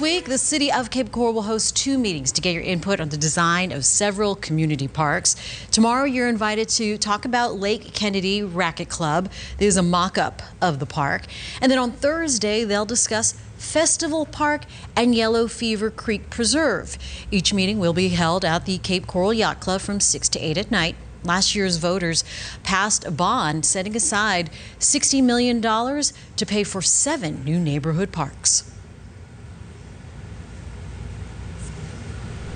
week, the city of Cape Coral will host 2 meetings to get your input on the design of several community parks. Tomorrow, you're invited to talk about Lake Kennedy Racquet Club. There's a mock-up of the park. And then on Thursday, they'll discuss Festival Park and Yellow Fever Creek Preserve. Each meeting will be held at the Cape Coral Yacht Club from 6 to 8 at night. Last year's voters passed a bond setting aside $60 million to pay for 7 new neighborhood parks.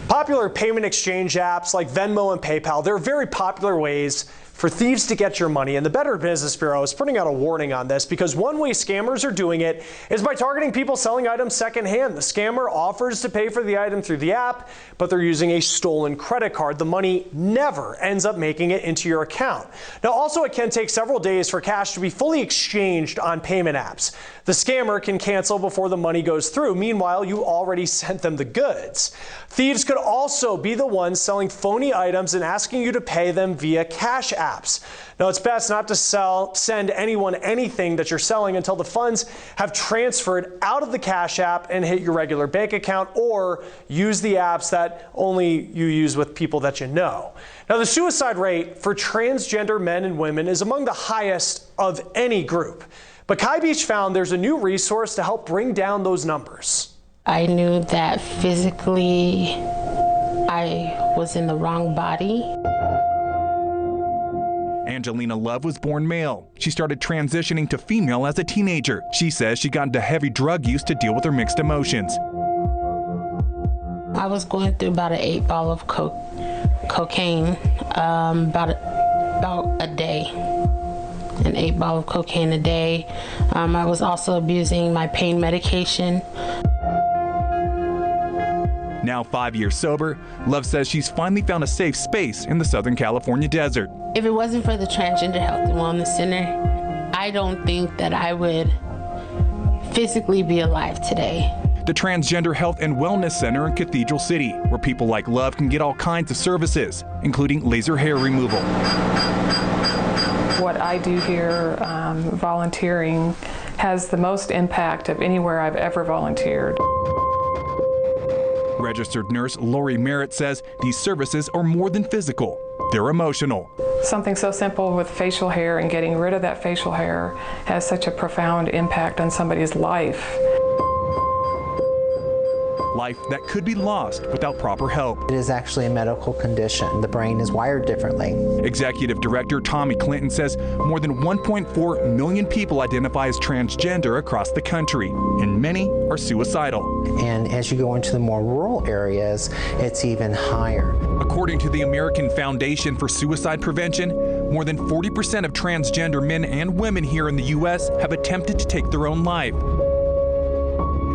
Popular payment exchange apps like Venmo and PayPal, they're very popular ways for thieves to get your money, and the Better Business Bureau is putting out a warning on this because one way scammers are doing it is by targeting people selling items secondhand. The scammer offers to pay for the item through the app, but they're using a stolen credit card. The money never ends up making it into your account. Now, also, it can take several days for cash to be fully exchanged on payment apps. The scammer can cancel before the money goes through. Meanwhile, you already sent them the goods. Thieves could also be the ones selling phony items and asking you to pay them via cash apps. Now, it's best not to send anyone anything that you're selling until the funds have transferred out of the Cash App and hit your regular bank account, or use the apps that only you use with people that you know. Now, the suicide rate for transgender men and women is among the highest of any group. But Kai Beach found there's a new resource to help bring down those numbers. I knew that physically I was in the wrong body. Angelina Love was born male. She started transitioning to female as a teenager. She says she got into heavy drug use to deal with her mixed emotions. I was going through about an 8-ball of cocaine about a day. An 8-ball of cocaine a day. I was also abusing my pain medication. Now 5 years sober, Love says she's finally found a safe space in the Southern California desert. If it wasn't for the Transgender Health and Wellness Center, I don't think that I would physically be alive today. The Transgender Health and Wellness Center in Cathedral City, where people like Love can get all kinds of services, including laser hair removal. What I do here, volunteering, has the most impact of anywhere I've ever volunteered. Registered nurse Lori Merritt says these services are more than physical. They're emotional. Something so simple with facial hair and getting rid of that facial hair has such a profound impact on somebody's life. Life that could be lost without proper help. It is actually a medical condition. The brain is wired differently. Executive Director Tommy Clinton says more than 1.4 million people identify as transgender across the country, and many are suicidal. And as you go into the more rural areas, it's even higher. According to the American Foundation for Suicide Prevention, more than 40% of transgender men and women here in the U.S. have attempted to take their own life.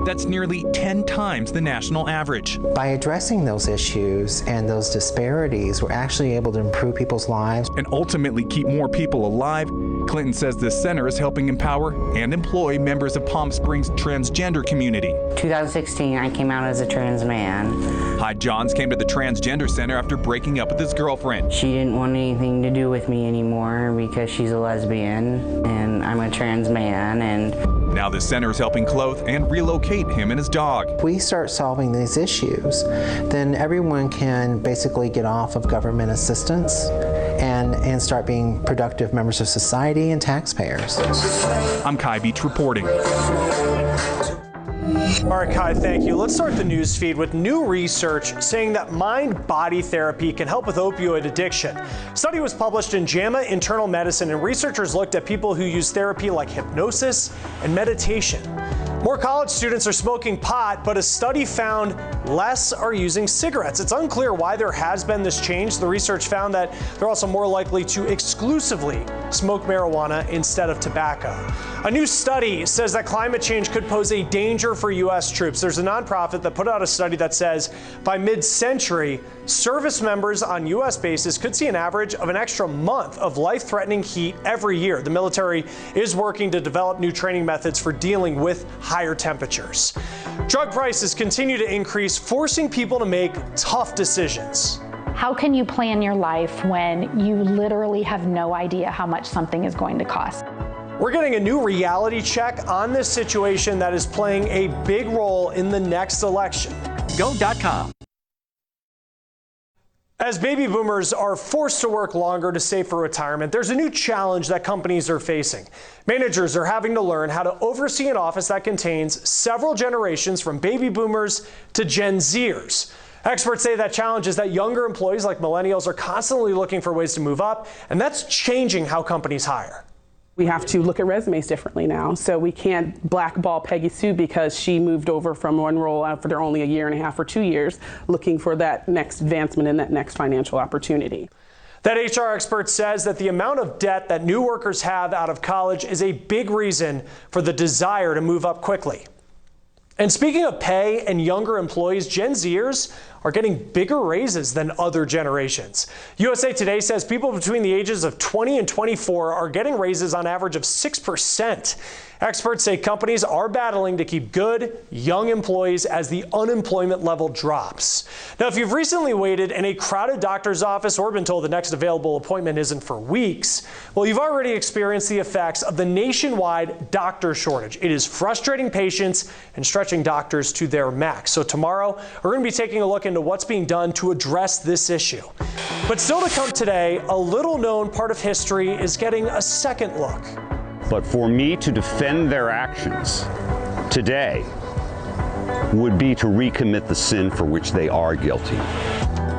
That's nearly 10 times the national average. By addressing those issues and those disparities, we're actually able to improve people's lives. And ultimately keep more people alive. Clinton says this center is helping empower and employ members of Palm Springs' transgender community. 2016, I came out as a trans man. Hyde Johns came to the Transgender Center after breaking up with his girlfriend. She didn't want anything to do with me anymore because she's a lesbian and I'm a trans man. And now the center is helping clothe and relocate him and his dog. If we start solving these issues, then everyone can basically get off of government assistance and start being productive members of society and taxpayers. I'm Kai Beach reporting. All right, Kai, thank you. Let's start the news feed with new research saying that mind-body therapy can help with opioid addiction. A study was published in JAMA Internal Medicine, and researchers looked at people who use therapy like hypnosis and meditation. More college students are smoking pot, but a study found less are using cigarettes. It's unclear why there has been this change. The research found that they're also more likely to exclusively smoke marijuana instead of tobacco. A new study says that climate change could pose a danger for U.S. troops. There's a nonprofit that put out a study that says by mid-century, service members on U.S. bases could see an average of an extra month of life-threatening heat every year. The military is working to develop new training methods for dealing with higher temperatures. Drug prices continue to increase, forcing people to make tough decisions. How can you plan your life when you literally have no idea how much something is going to cost? We're getting a new reality check on this situation that is playing a big role in the next election. Go.com. As baby boomers are forced to work longer to save for retirement, there's a new challenge that companies are facing. Managers are having to learn how to oversee an office that contains several generations from baby boomers to Gen Zers. Experts say that challenge is that younger employees like millennials are constantly looking for ways to move up, and that's changing how companies hire. We have to look at resumes differently now, so we can't blackball Peggy Sue because she moved over from one role after only a year and a half or 2 years, looking for that next advancement and that next financial opportunity. That HR expert says that the amount of debt that new workers have out of college is a big reason for the desire to move up quickly. And speaking of pay and younger employees, Gen Zers are getting bigger raises than other generations. USA Today says people between the ages of 20 and 24 are getting raises on average of 6%. Experts say companies are battling to keep good, young employees as the unemployment level drops. Now, if you've recently waited in a crowded doctor's office or been told the next available appointment isn't for weeks, well, you've already experienced the effects of the nationwide doctor shortage. It is frustrating patients and stretching doctors to their max. So tomorrow, we're going to be taking a look into what's being done to address this issue. But still to come today, a little-known part of history is getting a second look. But for me to defend their actions today would be to recommit the sin for which they are guilty.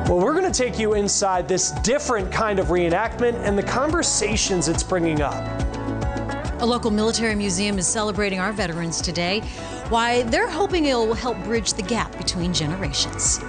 Well, we're going to take you inside this different kind of reenactment and the conversations it's bringing up. A local military museum is celebrating our veterans today. Why they're hoping it will help bridge the gap between generations.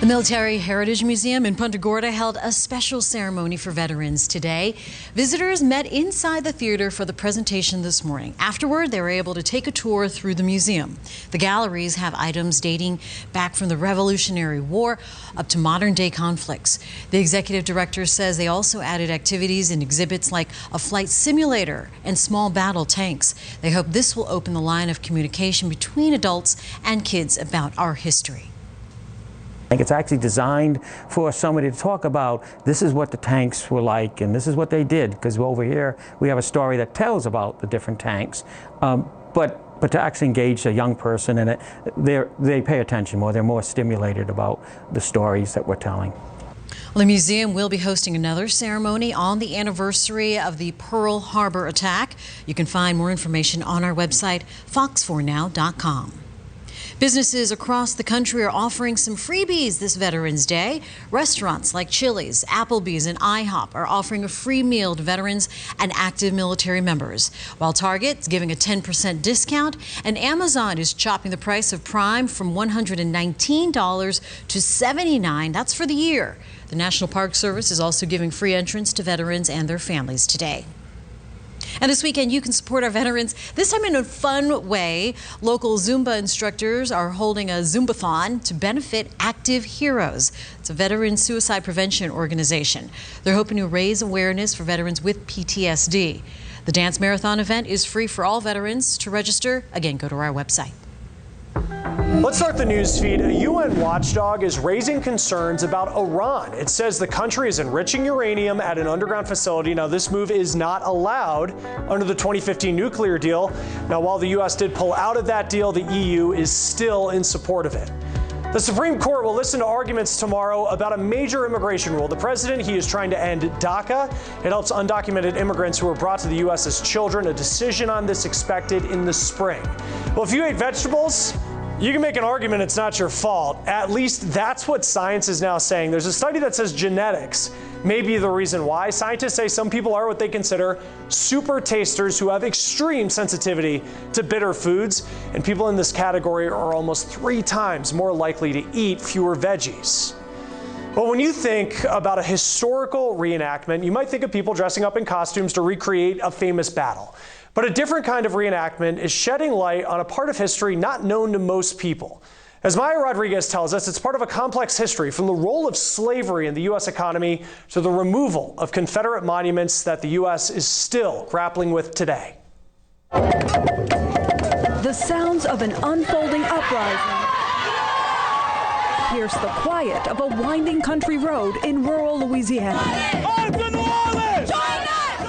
The Military Heritage Museum in Punta Gorda held a special ceremony for veterans today. Visitors met inside the theater for the presentation this morning. Afterward, they were able to take a tour through the museum. The galleries have items dating back from the Revolutionary War up to modern-day conflicts. The executive director says they also added activities and exhibits like a flight simulator and small battle tanks. They hope this will open the line of communication between adults and kids about our history. It's actually designed for somebody to talk about this is what the tanks were like and this is what they did, because over here we have a story that tells about the different tanks, but to actually engage a young person in it, they pay attention more, they're more stimulated about the stories that we're telling. Well, the museum will be hosting another ceremony on the anniversary of the Pearl Harbor attack. You can find more information on our website, fox4now.com. Businesses across the country are offering some freebies this Veterans Day. Restaurants like Chili's, Applebee's, and IHOP are offering a free meal to veterans and active military members, while Target's giving a 10% discount, and Amazon is chopping the price of Prime from $119 to $79. That's for the year. The National Park Service is also giving free entrance to veterans and their families today. And this weekend, you can support our veterans, this time in a fun way. Local Zumba instructors are holding a Zumbathon to benefit Active Heroes. It's a veteran suicide prevention organization. They're hoping to raise awareness for veterans with PTSD. The dance marathon event is free for all veterans. To register, again, go to our website. Let's start the news feed. A UN watchdog is raising concerns about Iran. It says the country is enriching uranium at an underground facility. Now, this move is not allowed under the 2015 nuclear deal. Now, while the U.S. did pull out of that deal, the EU is still in support of it. The Supreme Court will listen to arguments tomorrow about a major immigration rule. The president, he is trying to end DACA. It helps undocumented immigrants who were brought to the U.S. as children. A decision on this expected in the spring. Well, if you ate vegetables, you can make an argument it's not your fault. At least that's what science is now saying. There's a study that says genetics may be the reason why. Scientists say some people are what they consider super tasters who have extreme sensitivity to bitter foods, and people in this category are almost 3 times more likely to eat fewer veggies. Well, when you think about a historical reenactment, you might think of people dressing up in costumes to recreate a famous battle. But a different kind of reenactment is shedding light on a part of history not known to most people. As Maya Rodriguez tells us, it's part of a complex history, from the role of slavery in the U.S. economy to the removal of Confederate monuments that the U.S. is still grappling with today. The sounds of an unfolding uprising. pierce the quiet of a winding country road in rural Louisiana.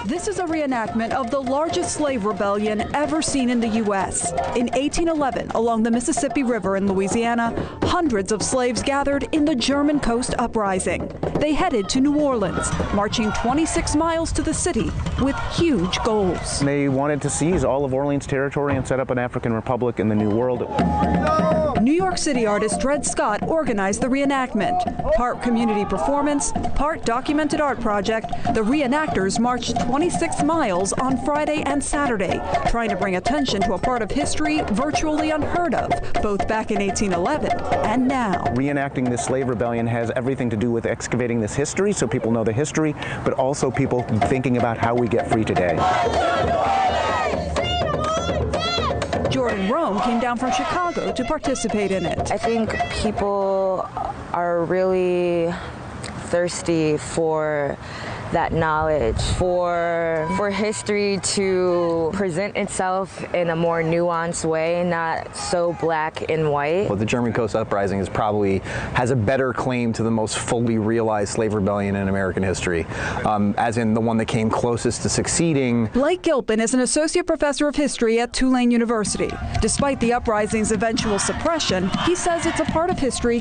This is a reenactment of the largest slave rebellion ever seen in the U.S. In 1811, along the Mississippi River in Louisiana, hundreds of slaves gathered in the German Coast Uprising. They headed to New Orleans, marching 26 miles to the city with huge goals. They wanted to seize all of Orleans territory and set up an African republic in the New World. New York City artist Dred Scott organized the reenactment. Part community performance, part documented art project, the reenactors marched 26 miles on Friday and Saturday, trying to bring attention to a part of history virtually unheard of, both back in 1811 and now. Reenacting this slave rebellion has everything to do with excavating this history, so people know the history, but also people thinking about how we get free today. Jordan Rome came down from Chicago to participate in it. I think people are really thirsty for that knowledge, for history to present itself in a more nuanced way, not so black and white. Well, the German Coast Uprising has a better claim to the most fully realized slave rebellion in American history, as in the one that came closest to succeeding. Blake Gilpin is an associate professor of history at Tulane University. Despite the uprising's eventual suppression, he says it's a part of history